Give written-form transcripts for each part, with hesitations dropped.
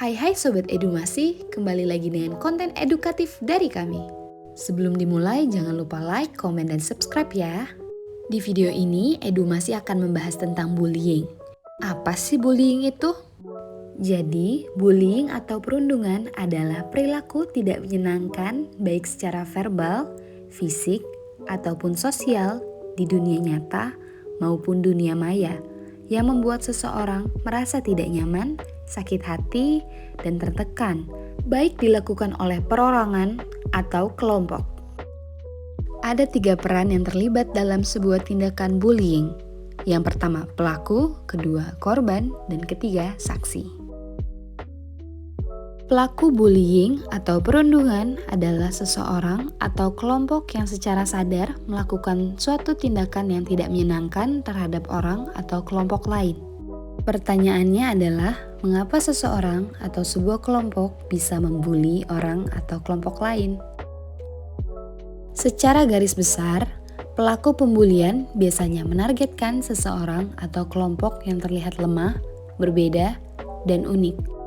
Hai Sobat Edumasi, kembali lagi dengan konten edukatif dari kami. Sebelum dimulai, jangan lupa like, komen, dan subscribe ya. Di video ini, Edumasi akan membahas tentang bullying. Apa sih bullying itu? Jadi, bullying atau perundungan adalah perilaku tidak menyenangkan baik secara verbal, fisik, ataupun sosial di dunia nyata maupun dunia maya yang membuat seseorang merasa tidak nyaman, sakit hati, dan tertekan, baik dilakukan oleh perorangan atau kelompok. Ada 3 peran yang terlibat dalam sebuah tindakan bullying. Yang pertama pelaku, kedua korban, dan ketiga saksi. Pelaku bullying atau perundungan adalah seseorang atau kelompok yang secara sadar melakukan suatu tindakan yang tidak menyenangkan terhadap orang atau kelompok lain. Pertanyaannya adalah, mengapa seseorang atau sebuah kelompok bisa membuli orang atau kelompok lain? Secara garis besar, pelaku pembulian biasanya menargetkan seseorang atau kelompok yang terlihat lemah, berbeda, dan unik.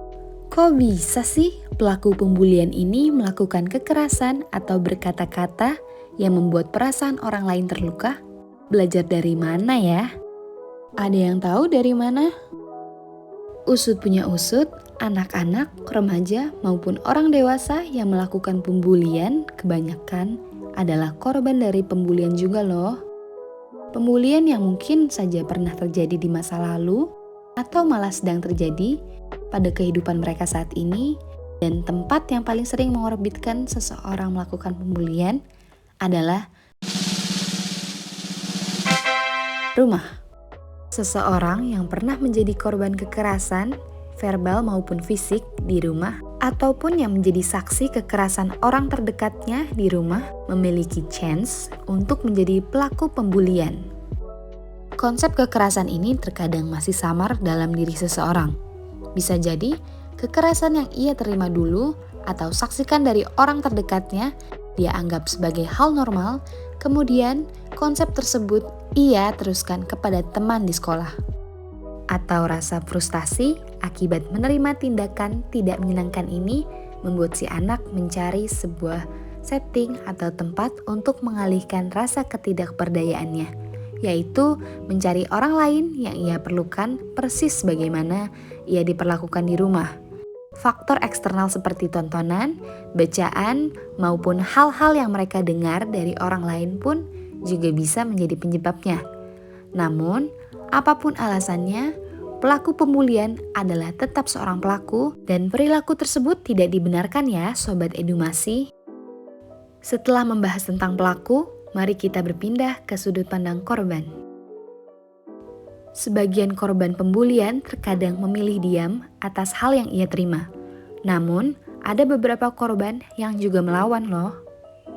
Kok bisa sih pelaku pembulian ini melakukan kekerasan atau berkata-kata yang membuat perasaan orang lain terluka? Belajar dari mana ya? Ada yang tahu dari mana? Usut punya usut, anak-anak, remaja, maupun orang dewasa yang melakukan pembulian kebanyakan adalah korban dari pembulian juga loh. Pembulian yang mungkin saja pernah terjadi di masa lalu atau malah sedang terjadi pada kehidupan mereka saat ini, dan tempat yang paling sering mengorbitkan seseorang melakukan pembulian adalah rumah. Seseorang yang pernah menjadi korban kekerasan, verbal maupun fisik di rumah, ataupun yang menjadi saksi kekerasan orang terdekatnya di rumah, memiliki chance untuk menjadi pelaku pembulian. Konsep kekerasan ini terkadang masih samar dalam diri seseorang. Bisa jadi, kekerasan yang ia terima dulu atau saksikan dari orang terdekatnya, dia anggap sebagai hal normal, kemudian konsep tersebut ia teruskan kepada teman di sekolah. Atau rasa frustasi akibat menerima tindakan tidak menyenangkan ini membuat si anak mencari sebuah setting atau tempat untuk mengalihkan rasa ketidakberdayaannya, yaitu mencari orang lain yang ia perlukan persis sebagaimana ia diperlakukan di rumah. Faktor eksternal seperti tontonan, bacaan, maupun hal-hal yang mereka dengar dari orang lain pun juga bisa menjadi penyebabnya. Namun, apapun alasannya, pelaku pembulian adalah tetap seorang pelaku dan perilaku tersebut tidak dibenarkan ya Sobat Edumasi. Setelah membahas tentang pelaku, mari kita berpindah ke sudut pandang korban. Sebagian korban pembulian terkadang memilih diam atas hal yang ia terima. Namun, ada beberapa korban yang juga melawan loh.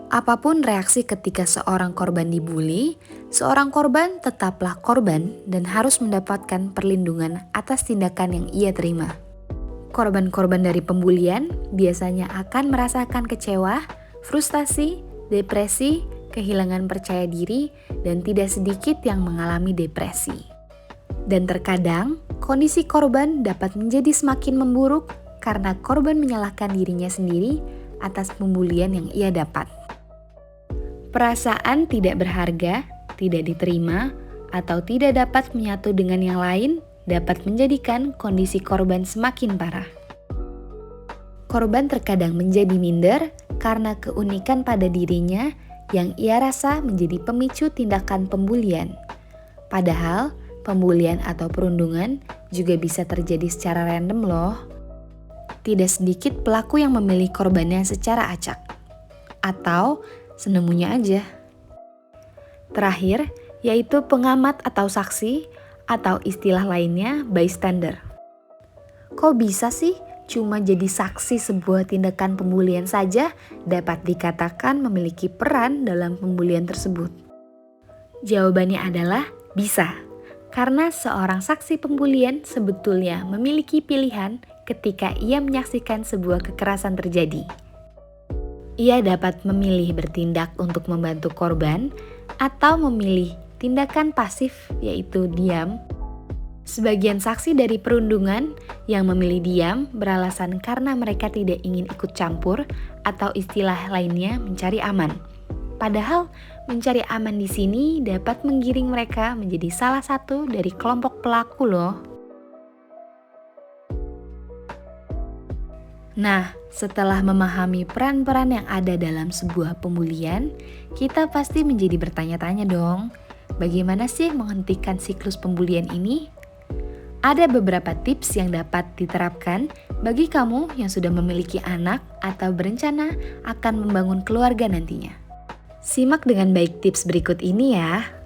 Apapun reaksi ketika seorang korban dibully, seorang korban tetaplah korban dan harus mendapatkan perlindungan atas tindakan yang ia terima. Korban-korban dari pembulian biasanya akan merasakan kecewa, frustasi, depresi, kehilangan percaya diri, dan tidak sedikit yang mengalami depresi. Dan terkadang, kondisi korban dapat menjadi semakin memburuk karena korban menyalahkan dirinya sendiri atas pembulian yang ia dapat. Perasaan tidak berharga, tidak diterima, atau tidak dapat menyatu dengan yang lain dapat menjadikan kondisi korban semakin parah. Korban terkadang menjadi minder karena keunikan pada dirinya yang ia rasa menjadi pemicu tindakan pembulian. Padahal, pembulian atau perundungan juga bisa terjadi secara random loh. Tidak sedikit pelaku yang memilih korbannya secara acak, atau senemunya aja. Terakhir, yaitu pengamat atau saksi, atau istilah lainnya bystander. Kok bisa sih cuma jadi saksi sebuah tindakan pembulian saja dapat dikatakan memiliki peran dalam pembulian tersebut? Jawabannya adalah bisa. Karena seorang saksi pembulian sebetulnya memiliki pilihan ketika ia menyaksikan sebuah kekerasan terjadi. Ia dapat memilih bertindak untuk membantu korban atau memilih tindakan pasif yaitu diam. Sebagian saksi dari perundungan yang memilih diam beralasan karena mereka tidak ingin ikut campur atau istilah lainnya mencari aman. Padahal mencari aman di sini dapat menggiring mereka menjadi salah satu dari kelompok pelaku loh. Nah, setelah memahami peran-peran yang ada dalam sebuah pembulian, kita pasti menjadi bertanya-tanya dong, bagaimana sih menghentikan siklus pembulian ini? Ada beberapa tips yang dapat diterapkan bagi kamu yang sudah memiliki anak atau berencana akan membangun keluarga nantinya. Simak dengan baik tips berikut ini ya.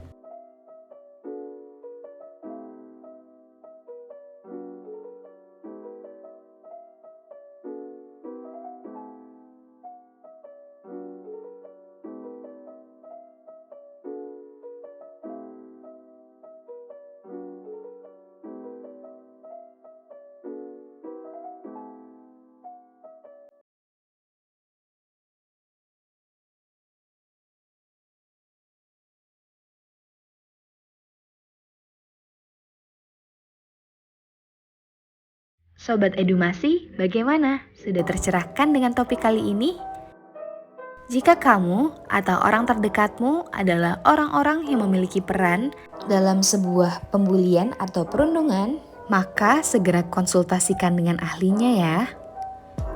Sobat Edumasi, bagaimana? Sudah tercerahkan dengan topik kali ini? Jika kamu atau orang terdekatmu adalah orang-orang yang memiliki peran dalam sebuah pembulian atau perundungan, maka segera konsultasikan dengan ahlinya ya.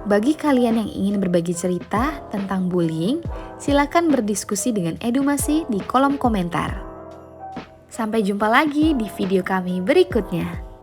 Bagi kalian yang ingin berbagi cerita tentang bullying, silakan berdiskusi dengan Edumasi di kolom komentar. Sampai jumpa lagi di video kami berikutnya.